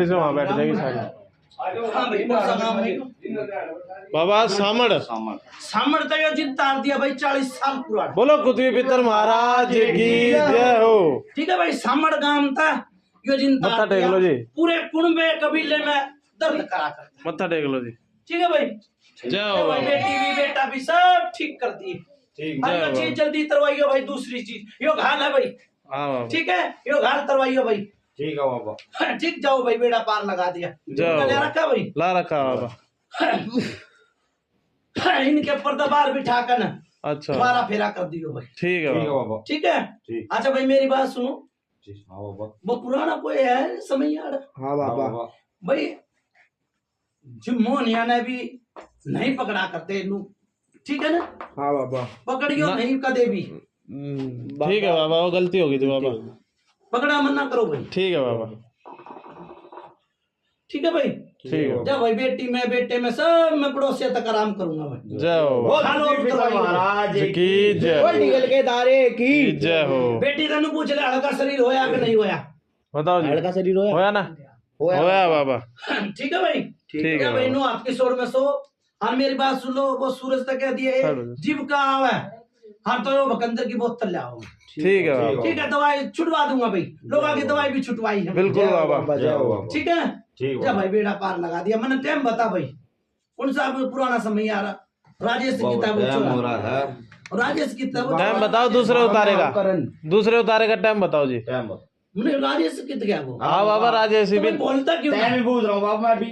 से वहाँ बैठ जाएगी सारी। हाँ भाई कौन सा नाम है? बाबा सामड़। सामड़ तो यो जिन तार दिया भाई 40 साल पुराना। बोलो कुतुबी पितर महाराज की जय हो। ठीक है भाई सामड़ गांव था यो जिन मत्था तार टेक लो दिया जी। पूरे कुनबे कबीले में दर्द करा कर। मत्था टेक लो जी। ठीक है भाई जय हो भाई बेटी भी बेटा भी सब ठीक कर दिए। ठीक अब यो चीज जल्दी करवाइयो भाई। दूसरी चीज यो घाल है भाई। हाँ बाबा ठीक है यो घाल करवाइयो भाई। ठीक है बाबा। ठीक जाओ भाई बेड़ा पार लगा दिया। जाओ। ले रखा भाई ला रखा बाबा। इनके ऊपर दबार बिठा कर ना अच्छा दोबारा फेरा कर दियो भाई। ठीक है बाबा। बाबा। ठीक है ठीक। अच्छा भाई मेरी बात सुनो। ठीक। हाँ बाबा। वो पुराना कोई है समय यार हाँ बाबा। भाई जिमोनिया ने भी नहीं पकड़ा करते इनू। ठीक है ना हाँ बाबा। पकड़ियो नहीं कदे भी। ठीक है बाबा वो गलती होगी थी बाबा। पकड़ा मना करो भाई। ठीक है बाबा। ठीक है भाई ठीक है जब भाई बेटी में बेटे में सब मैं पड़ोसिया तक आराम करूंगा भाई। जय हो खालो उतरवाइयो। महाराज की जय बोल निकल के दारे की जय हो। बेटी तनु पूछ ले हल्का शरीर होया कि नहीं होया। बताओ जी। हल्का शरीर होया। होया ना होया बाबा। ठीक है भाई ठीक है भाई बाबा। नो आपके शोर में सो। और मेरी बात सुन लो वो सूरज तक कह दिए जीव का आवे। हाँ तो भकंदर की बोतल ले आओ। ठीक है बाबा। ठीक है दवाई छुटवा दूंगा भाई। लोगों की दवाई भी छुटवाई है। बिल्कुल बाबा। जय हो बाबा। ठीक है ठीक जब भाई बेड़ा पार लगा दिया मैंने टाइम बता भाई कौन सा पुराना समय आ रहा। राजेश की किताब हो रहा है। राजेश की किताब टाइम बताओ दूसरे उतारे का। दूसरे उतारे का टाइम बताओ जी। टाइम बता। मैंने राजेश कित गया वो। हाँ बाबा राजेश तो भी मैं बोलता क्यों टाइम ही पूछ रहा हूँ बाबा मैं भी।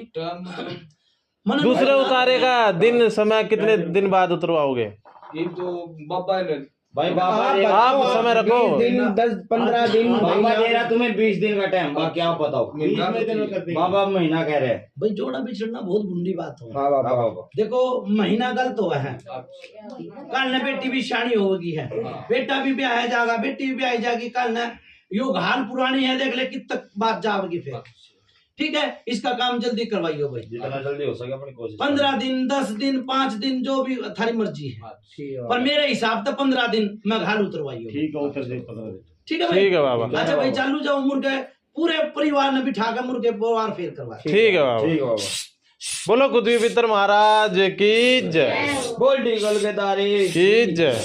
मैंने दूसरे उतारे का दिन समय कितने दिन बाद उतरवाओगे। ये तो बाबा ने भाई बाबा आप समय रखो। 20 दिन 10-15 दिन बाबा दे रहा तुम्हें 20 दिन का टाइम। बाकी आप बताओ। बाबा महीना कह रहे हैं। भाई जोड़ा बिछड़ना बहुत बुरी बात हो। हाँ बाबा। बाबा। देखो महीना गलत हुआ है। कल ने बेटी भी शानी होगी है। बेटा भी ब्याह जाएगा बेटी भी ब्याह जाएगी। कल ने यो हाल पुरानी है देख ले कित तक बात जाओगी फिर। ठीक है इसका काम जल्दी करवाइयो भाई। जितना जल्दी हो सके अपनी कोशिश। 15 दिन 10 दिन 5 दिन जो भी थारी मर्जी है। पर मेरे हिसाब से 15 दिन मैं घर उतरवाइयो। ठीक है उतर दे 15 दिन। ठीक है भाई। ठीक है बाबा। अच्छा भाई चालू जाओ मुर्गे पूरे परिवार ने बिठा कर मुर्गे परिवार फेर करवा। ठीक है बाबा। ठीक है बाबा। बोलो कुतुबी पितर महाराज की जय। बोल निकल के दारे की जय।